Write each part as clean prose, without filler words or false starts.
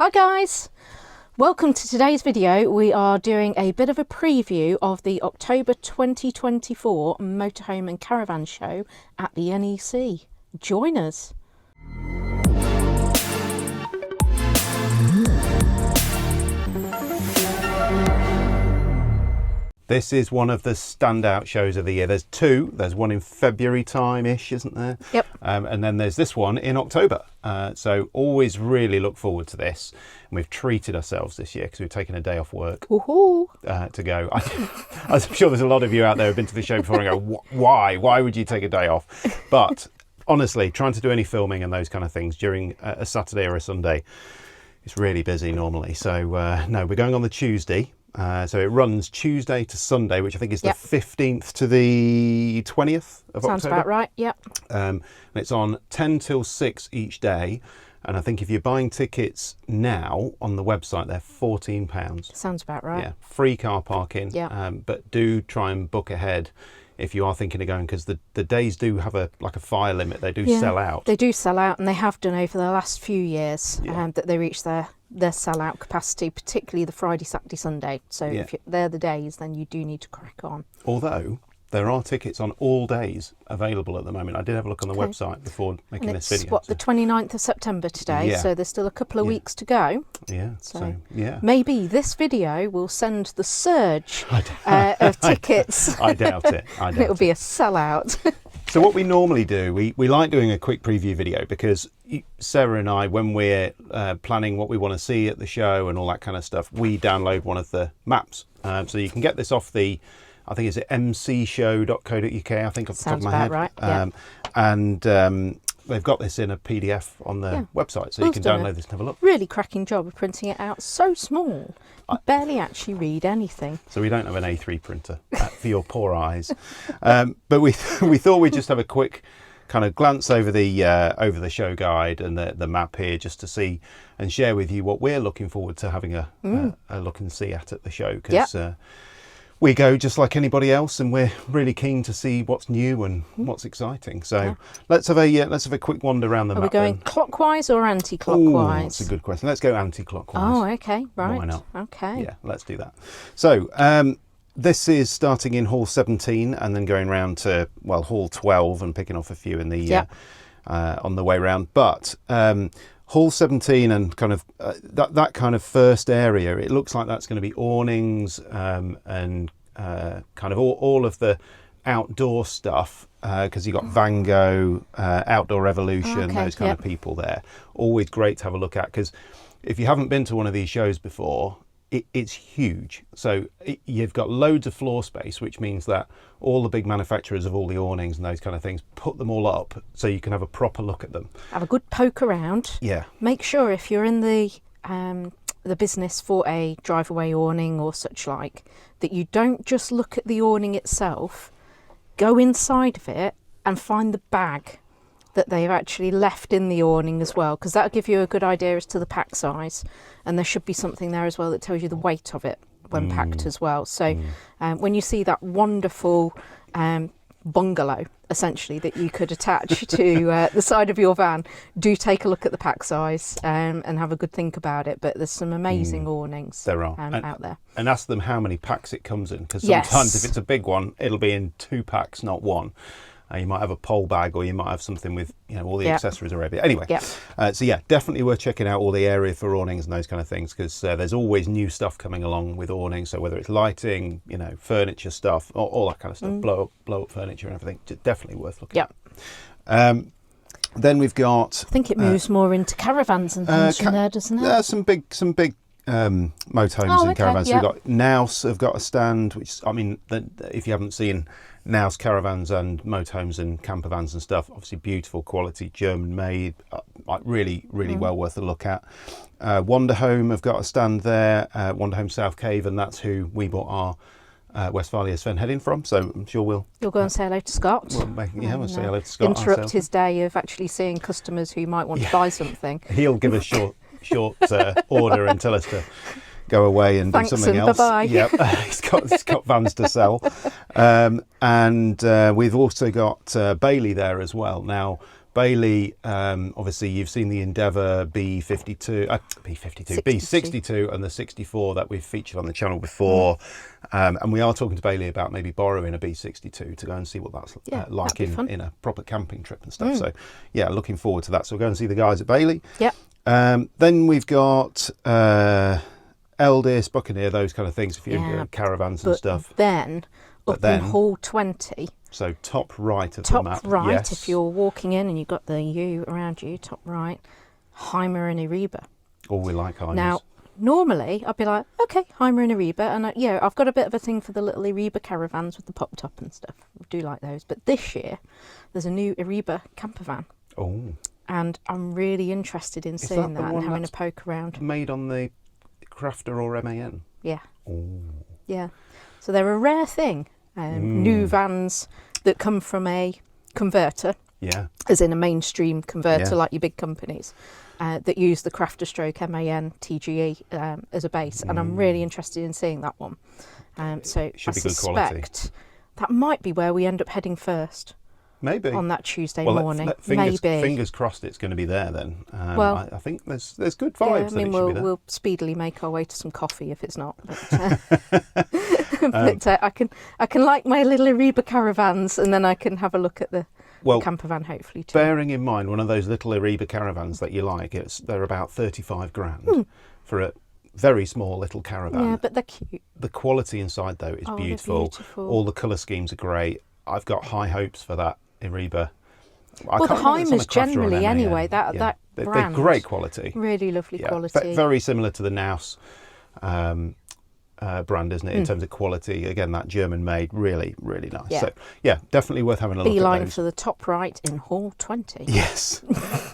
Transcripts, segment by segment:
Hi guys, welcome to today's video. We are doing a bit of a preview of the October 2024 Motorhome and Caravan Show at the NEC. Join us. This is one of the standout shows of the year. There's two. There's one in February time-ish, isn't there? Yep. And then there's this one in October. So always really look forward to this. And we've treated ourselves this year because we've taken a day off work to go. I'm sure there's a lot of you out there who've been to the show before and go, why? Why would you take a day off? But honestly, trying to do any filming and those kind of things during a Saturday or a Sunday, it's really busy normally. So no, we're going on the Tuesday. So it runs Tuesday to Sunday, which I think is the 15th to the 20th of October. Sounds about right, yep. And it's on 10 till 6 each day. And I think if you're buying tickets now on the website, they're £14. Sounds about right. Yeah, free car parking. Yeah. But do try and book ahead if you are thinking of going, because the days do have a fire limit. They do sell out. They do sell out, and they have done over the last few years that they reach their sell-out capacity, particularly the Friday, Saturday, Sunday. So if they're the days, then you do need to crack on. Although there are tickets on all days available at the moment. I did have a look on the website before making this video. It's the 29th of September today, so there's still a couple of weeks to go. Yeah, so maybe this video will send the surge of tickets. I doubt it. It'll be a sellout. So what we normally do, we like doing a quick preview video because Sarah and I, when we're planning what we want to see at the show and all that kind of stuff, we download one of the maps. So you can get this off the, I think it's at mcshow.co.uk, I think off the top of my head. Right, yeah. And they've got this in a PDF on the website, so you can download this and have a look. Really cracking job of printing it out. So small, you barely actually read anything. So we don't have an A3 printer for your poor eyes. But we thought we'd just have a quick kind of glance over the show guide and the map here, just to see and share with you what we're looking forward to having a look and see at the show, because we go just like anybody else, and we're really keen to see what's new and what's exciting. So let's have a quick wander around the map. Are we going clockwise or anti-clockwise? That's a good question. Let's go anti-clockwise. Oh, okay, right. Why not? Okay. Yeah, let's do that. So this is starting in Hall 17 and then going round to Hall 12 and picking off a few in the on the way round. But Hall 17 and kind of that kind of first area, it looks like that's going to be awnings and kind of all of the outdoor stuff, because you've got Van Gogh, Outdoor Revolution, those kind of people there. Always great to have a look at, because if you haven't been to one of these shows before, it's huge. So you've got loads of floor space, which means that all the big manufacturers of all the awnings and those kind of things put them all up so you can have a proper look at them. Have a good poke around. Yeah. Make sure if you're in the business for a drive-away awning or such like, that you don't just look at the awning itself, go inside of it and find the bag that they've actually left in the awning as well, because that'll give you a good idea as to the pack size, and there should be something there as well that tells you the weight of it when packed as well. So when you see that wonderful bungalow essentially that you could attach to the side of your van, do take a look at the pack size and have a good think about it. But there's some amazing awnings there are out there. And ask them how many packs it comes in, because sometimes if it's a big one, it'll be in 2 packs, not one. You might have a pole bag, or you might have something with all the accessories already. Anyway, so definitely worth checking out all the area for awnings and those kind of things, because there's always new stuff coming along with awnings. So whether it's lighting, furniture stuff, all that kind of stuff, blow up furniture and everything, definitely worth looking at. Then we've got, I think it moves more into caravans and things from there, doesn't it? There's some big motorhomes and caravans. So we've got Naus have got a stand, which, I mean, if you haven't seen Naus caravans and motorhomes and campervans and stuff, obviously beautiful quality, German made, like really well worth a look at. Wanderhome have got a stand there, Wanderhome South Cave, and that's who we bought our Westphalia Sven Heading from, so I'm sure you'll go and say hello to Scott. We'll say hello to Scott. Interrupt his day of actually seeing customers who might want to buy something. He'll give us short order and tell us to go away and do something else. Bye-bye. Yep, he's got vans to sell. And we've also got Bailey there as well. Now, Bailey, obviously you've seen the Endeavour B62 and the 64 that we've featured on the channel before. And we are talking to Bailey about maybe borrowing a B62 to go and see what that's like in a proper camping trip and stuff. So yeah, looking forward to that. So we'll go and see the guys at Bailey. Yeah. Then we've got Eldis, Buccaneer, those kind of things, if you're caravans and stuff. Then in Hall 20. So top right of the map. Top right, yes. if you're walking in and you've got the U around you, top right, Heimer and Ariba. Oh, we like Heimers. Now, normally I'd be like, okay, Heimer and Ariba, and I've got a bit of a thing for the little Ariba caravans with the pop top and stuff. I do like those. But this year, there's a new Ariba campervan. Oh. And I'm really interested in seeing that and having a poke around. Made on the Crafter or MAN? Yeah. Oh. Yeah. So they're a rare thing. New vans that come from a converter, as in a mainstream converter like your big companies, that use the Crafter stroke MAN TGE as a base, and I'm really interested in seeing that one. So I suspect that might be where we end up heading first. Maybe on that Tuesday morning. Fingers crossed it's going to be there then. Well, I think there's good vibes. Yeah, I mean, we'll speedily make our way to some coffee if it's not. But, I can like my little Ariba caravans, and then I can have a look at the campervan hopefully too. Bearing in mind one of those little Ariba caravans that you like, they're about 35 grand for a very small little caravan. Yeah, but they're cute. The quality inside though is beautiful. All the colour schemes are great. I've got high hopes for that Ariba. Well, the Heimers generally anyway, that brand. They're great quality. Really lovely quality. Very similar to the Naus brand, isn't it, in terms of quality? Again, that German made, really, really nice. Yeah. So, yeah, definitely worth having a look at those. Beeline for the top right in Hall 20. Yes.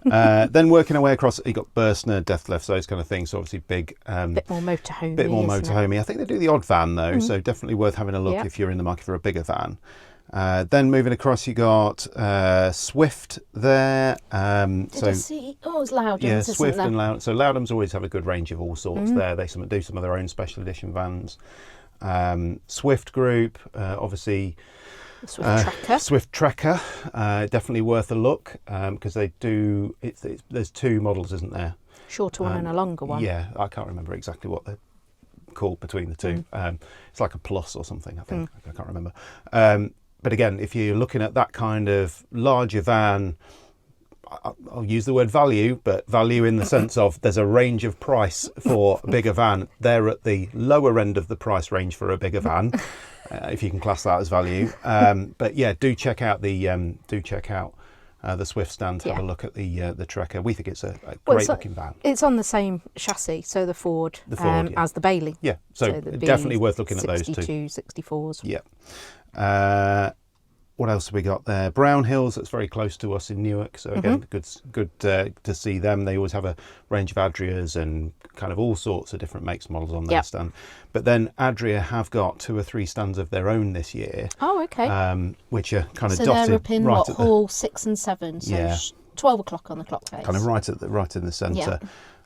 Then working our way across, you got Burstner, Deathlefts, those kind of things. So obviously big. Bit more motorhomey. I think they do the odd van though, so definitely worth having a look if you're in the market for a bigger van. Then moving across, you got Swift there. Did I see? Oh, it's Loudons, yeah, isn't Swift there? and Loudons. So Loudons always have a good range of all sorts there. They do some of their own special edition vans. Swift Group, obviously. Swift Trekker. Definitely worth a look because they do. There's two models, isn't there? Shorter one and a longer one. Yeah, I can't remember exactly what they're called between the two. It's like a Plus or something, I think. I can't remember. But again, if you're looking at that kind of larger van, I'll use the word value, but value in the sense of there's a range of price for a bigger van. They're at the lower end of the price range for a bigger van, if you can class that as value. But yeah, do check out the Swift stand. Have a look at the Trekker. We think it's a great looking van. It's on the same chassis, so the Ford as the Bailey. Yeah, so definitely worth looking at those two. 64s. Yeah. What else have we got there? Brown Hills, that's very close to us in Newark. So again, good to see them. They always have a range of Adrias and kind of all sorts of different makes and models on their stand. But then Adria have got 2 or 3 stands of their own this year. Oh, okay. Which are kind of so dotted they're up in right at Hall 6 and 7. So 12 o'clock on the clock face. Kind of right in the centre.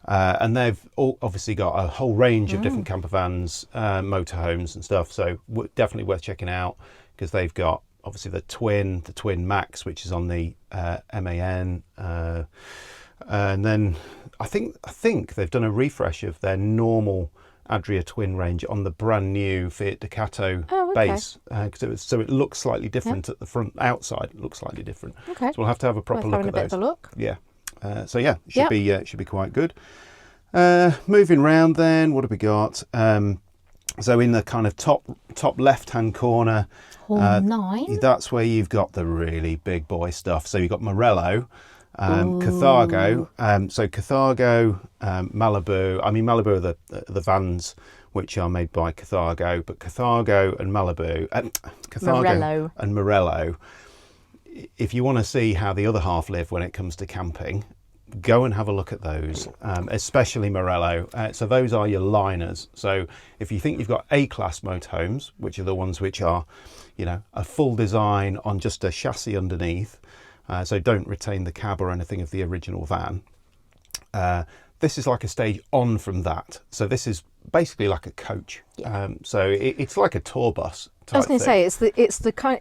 And they've obviously got a whole range of different camper vans, motorhomes and stuff. So definitely worth checking out because they've got obviously the Twin Max, which is on the MAN. And then I think they've done a refresh of their normal Adria Twin range on the brand new Fiat Ducato base. So it looks slightly different at the front. Outside it looks slightly different. Okay. So we'll have to have a proper look at those. Having a bit of a look. Yeah. So yeah, should be quite good. Moving round then, what have we got? So in the kind of top left-hand corner, Hall 9. That's where you've got the really big boy stuff. So you've got Morello, Carthago. So Carthago, Malibu. I mean, Malibu are the vans which are made by Carthago, but Carthago and Malibu, Carthago and Morello. If you want to see how the other half live when it comes to camping, go and have a look at those, especially Morello. So those are your liners. So if you think you've got A-class motorhomes, which are the ones which are, a full design on just a chassis underneath, so don't retain the cab or anything of the original van. This is like a stage on from that. So this is basically like a coach. Yeah. So it's like a tour bus type I was going to say, it's the kind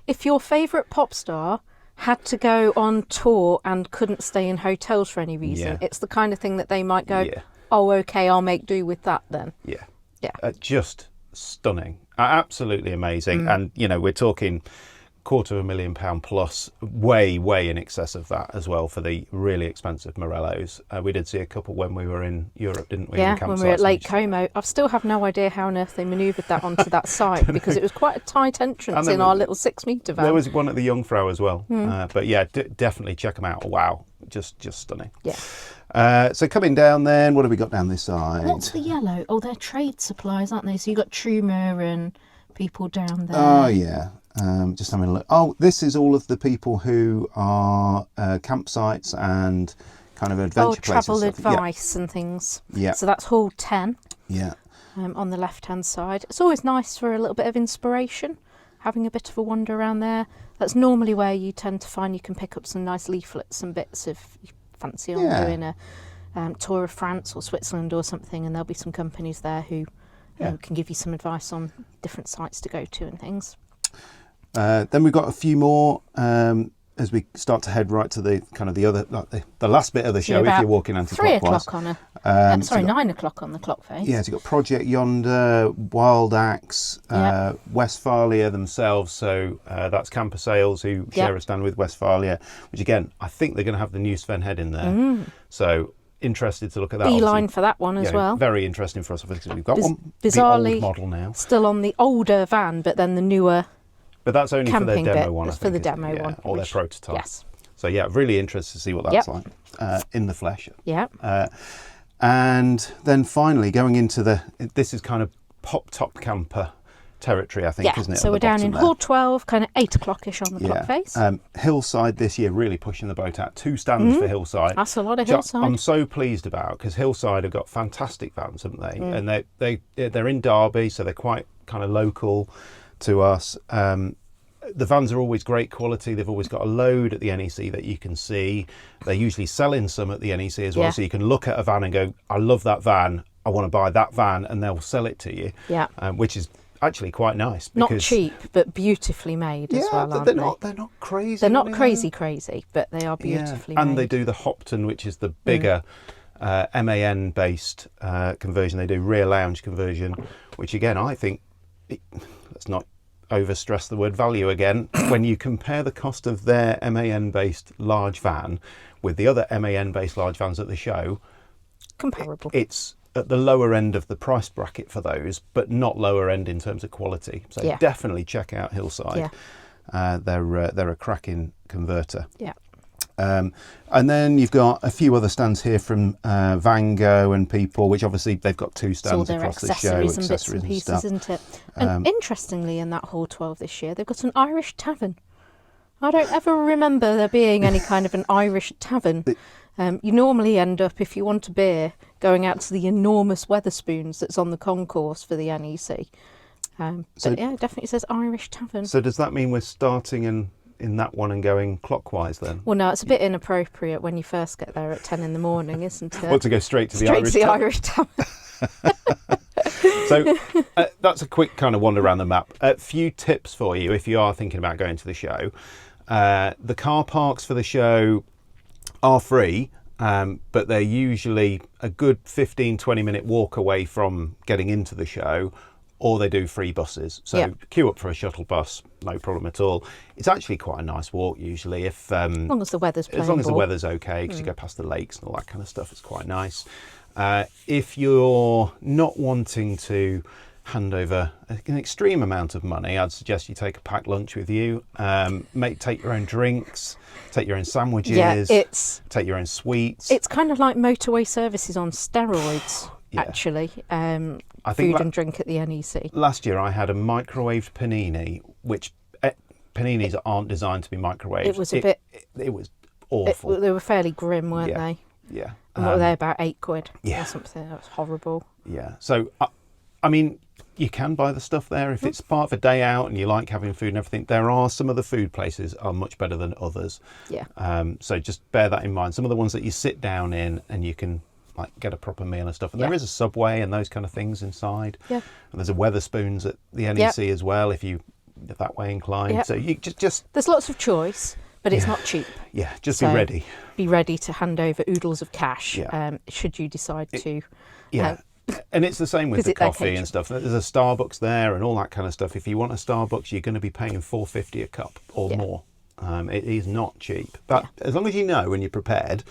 if your favourite pop star had to go on tour and couldn't stay in hotels for any reason. Yeah. It's the kind of thing that they might go, Yeah. oh, okay, I'll make do with that then. Yeah. Yeah. Just stunning. Absolutely amazing. And, you know, we're talking £250,000 plus, way in excess of that as well for the really expensive Morellos. We did see a couple when we were in Europe, didn't we? Yeah, in the when we were at campsites, Lake Como. I still have no idea how on earth they manoeuvred that onto that site because it was quite a tight entrance in our little 6-metre van. There was one at the Jungfrau as well. But yeah, definitely check them out. Wow, just stunning. Yeah. So coming down then, what have we got down this side? What's the yellow? Oh, they're trade supplies, aren't they? So you've got Trumer and people down there. Oh, yeah. Just having a look. Oh, this is all of the people who are campsites and kind of adventure places. Travel advice and things. Yeah. So that's Hall 10 Yeah. on the left-hand side. It's always nice for a little bit of inspiration, having a bit of a wander around there. That's normally where you tend to find you can pick up some nice leaflets and bits if you fancy on doing a tour of France or Switzerland or something, and there'll be some companies there who can give you some advice on different sites to go to and things. Then we've got a few more as we start to head right to the kind of the other, like the last bit of the show if you're walking anti-clockwise. 3 o'clock on 9 o'clock on the clock face. Yeah, so you've got Project Yonder, Wild Axe, Westphalia themselves. So that's Camper Sales who share a stand with Westphalia, which again, I think they're going to have the new Sven Head in there. So interested to look at that. Beeline for that one as well. Very interesting for us. We've got one, bizarrely, the old model now. Still on the older van, but then the newer. But that's only for their demo one, I think. For the demo one. Or their prototype. Yes. So yeah, really interested to see what that's like in the flesh. Yeah. And then finally going into this is kind of pop-top camper territory, I think, isn't it? So we're down in Hall 12, kind of 8 o'clock-ish on the clock face. Hillside this year really pushing the boat out. 2 stands for Hillside. That's a lot of Hillside. I'm so pleased about, because Hillside have got fantastic vans, haven't they? And they're in Derby, so they're quite kind of local to us. The vans are always great quality. They've always got a load at the NEC that you can see. They're usually selling some at the NEC as well, so you can look at a van and go, I love that van, I want to buy that van, and they'll sell it to you, which is actually quite nice. Because, not cheap, but beautifally made as well, aren't they? They're not crazy. They're not crazy, but they are beautifully made. And they do the Hopton, which is the bigger MAN-based conversion. They do rear lounge conversion, which again, I think, let's not overstress the word value again. When you compare the cost of their MAN-based large van with the other MAN-based large vans at the show, comparable. It's at the lower end of the price bracket for those, but not lower end in terms of quality. So definitely check out Hillside. They're a cracking converter. Yeah. And then you've got a few other stands here from Vango and people, which obviously they've got 2 stands across the show. Accessories and bits and pieces, stuff. isn't it? And interestingly, in that Hall 12 this year, they've got an Irish tavern. I don't ever remember there being any kind of an Irish tavern. You normally end up, if you want a beer, going out to the enormous Wetherspoons that's on the concourse for the NEC. But yeah, it definitely says Irish tavern. So does that mean we're starting in that one and going clockwise then? Well, no, it's a bit inappropriate when you first get there at 10 in the morning, isn't it? Well, to go straight to the Irish tavern. So that's a quick kind of wander around the map. A few tips for you if you are thinking about going to the show. The car parks for the show are free, but they're usually a good 15-20 minute walk away from getting into the show, or they do free buses. So queue up for a shuttle bus, no problem at all. It's actually quite a nice walk usually, if as long as the weather's playing as long as the ball. weather's okay, because you go past the lakes and all that kind of stuff. It's quite nice. If you're not wanting to hand over an extreme amount of money, I'd suggest you take a packed lunch with you. Take your own drinks, take your own sandwiches, take your own sweets. It's kind of like motorway services on steroids, actually. I think food and drink at the NEC. Last year I had a microwaved panini, which paninis aren't designed to be microwaved. It was it was awful. They were fairly grim, weren't they? Yeah. And what were they, about £8 or something? That was horrible. Yeah. So, I mean, you can buy the stuff there if it's part of a day out and you like having food and everything. There are some of the food places are much better than others. Yeah. So just bear that in mind. Some of the ones that you sit down in and you can like get a proper meal and stuff. And there is a Subway and those kind of things inside. Yeah. And there's a Wetherspoons at the NEC as well if you're that way inclined. So you just there's lots of choice. but it's not cheap. Yeah, just So be ready. Be ready to hand over oodles of cash Yeah. should you decide to. Yeah. And it's the same with the visit their coffee kitchen. and stuff. There's a Starbucks there and all that kind of stuff. If you want a Starbucks, you're going to be paying $4.50 a cup or more. It is not cheap. But as long as you know and you're prepared,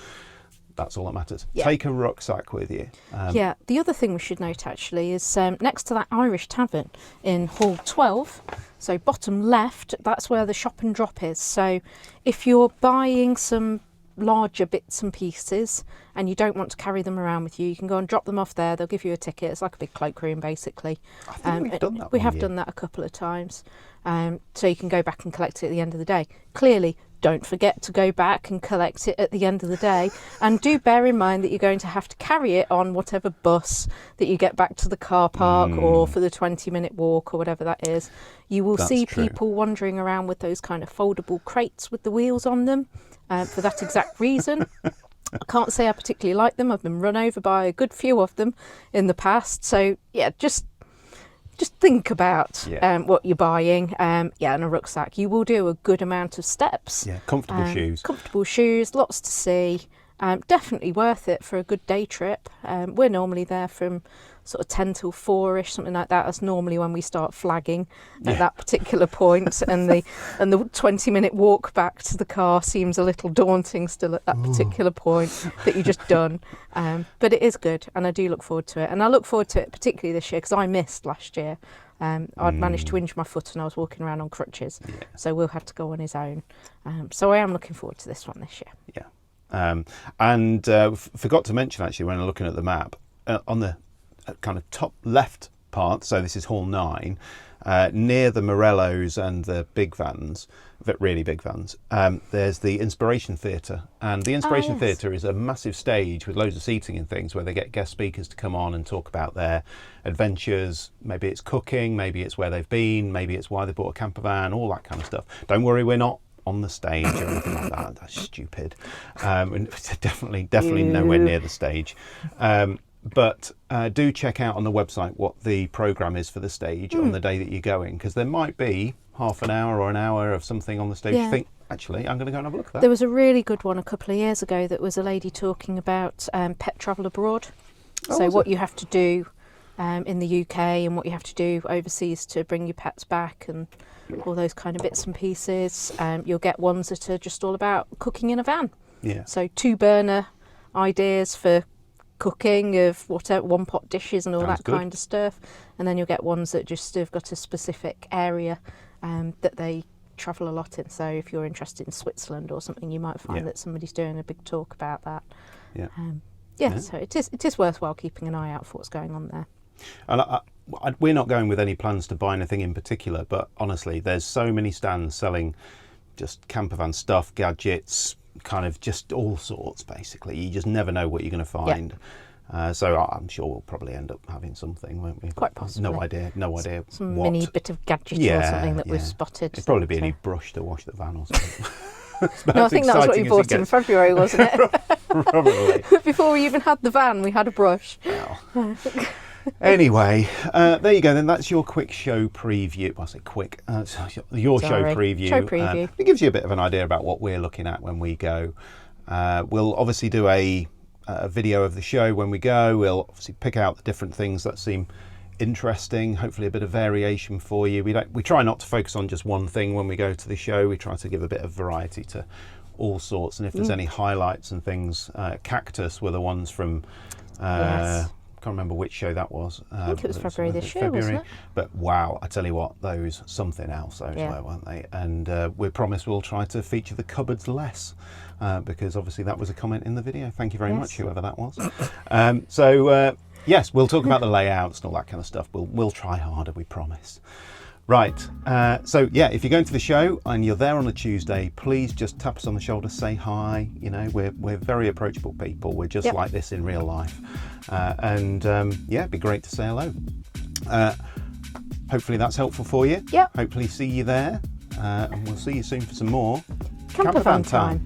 that's all that matters. Yeah. Take a rucksack with you. The other thing we should note actually is next to that Irish tavern in Hall 12, so bottom left, that's where the shop and drop is. So if you're buying some larger bits and pieces and you don't want to carry them around with you, you can go and drop them off there. They'll give you a ticket. It's like a big cloakroom basically. I think we've done that. We have done that a couple of times. So you can go back and collect it at the end of the day. Clearly, don't forget to go back and collect it at the end of the day. And do bear in mind that you're going to have to carry it on whatever bus that you get back to the car park or for the 20-minute walk or whatever that is. You will see people wandering around with those kind of foldable crates with the wheels on them for that exact reason. I can't say I particularly like them. I've been run over by a good few of them in the past. So, yeah, just think about what you're buying. And a rucksack. You will do a good amount of steps. Yeah, comfortable shoes. Comfortable shoes, lots to see. Definitely worth it for a good day trip. We're normally there from sort of 10 till 4-ish, something like that. That's normally when we start flagging at that particular point. and the 20-minute walk back to the car seems a little daunting still at that particular point that you've just done. But it is good, and I do look forward to it. And I look forward to it particularly this year because I missed last year. I'd managed to injure my foot and I was walking around on crutches. Yeah. So Will had to go on his own. So I am looking forward to this one this year. Yeah. Forgot to mention actually when I'm looking at the map, on the kind of top left part, so this is Hall 9, near the Morellos and the big vans, really big vans, there's the Inspiration Theatre. And the Inspiration Theatre is a massive stage with loads of seating and things where they get guest speakers to come on and talk about their adventures. Maybe it's cooking, maybe it's where they've been, maybe it's why they bought a camper van, all that kind of stuff. Don't worry, we're not on the stage or anything like that. That's stupid. Definitely nowhere near the stage. But do check out on the website what the programme is for the stage on the day that you're going, because there might be half an hour or an hour of something on the stage. You think, actually, I'm going to go and have a look at that. There was a really good one a couple of years ago that was a lady talking about pet travel abroad. So what you have to do in the UK and what you have to do overseas to bring your pets back and all those kind of bits and pieces. You'll get ones that are just all about cooking in a van. Yeah. So 2-burner ideas for cooking of whatever, one-pot dishes and all that kind of stuff. And then you'll get ones that just have got a specific area that they travel a lot in. So if you're interested in Switzerland or something, you might find that somebody's doing a big talk about that. So it is worthwhile keeping an eye out for what's going on there. And we're not going with any plans to buy anything in particular, but honestly, there's so many stands selling just campervan stuff, gadgets, kind of just all sorts, basically. You just never know what you're going to find. So I'm sure we'll probably end up having something, won't we? Quite possibly. No idea Some what. mini bit of gadget or something that we've spotted. It'd probably be a new brush to wash the van or something. No, I think that's what we bought in February, wasn't it? Probably. Before we even had the van, we had a brush. Well. Anyway, there you go then. That's your quick show preview. Well, I say quick. Your show preview. Show preview. It gives you a bit of an idea about what we're looking at when we go. We'll obviously do a video of the show when we go. We'll obviously pick out the different things that seem interesting. Hopefully a bit of variation for you. We try not to focus on just one thing when we go to the show. We try to give a bit of variety to all sorts. And if there's any highlights and things, Cactus were the ones from... can't remember which show that was. I think it was February this year, wasn't it? But wow, I tell you what, those something else were, weren't they? And we promise we'll try to feature the cupboards less, because obviously that was a comment in the video. Thank you very much, whoever that was. Yes, we'll talk about the layouts and all that kind of stuff. We'll try harder, we promise. Right, if you're going to the show and you're there on a Tuesday, please just tap us on the shoulder, say hi. You know, we're very approachable people. We're just like this in real life. It'd be great to say hello. Hopefully that's helpful for you. Yep. Hopefully see you there. And we'll see you soon for some more Campervan Time.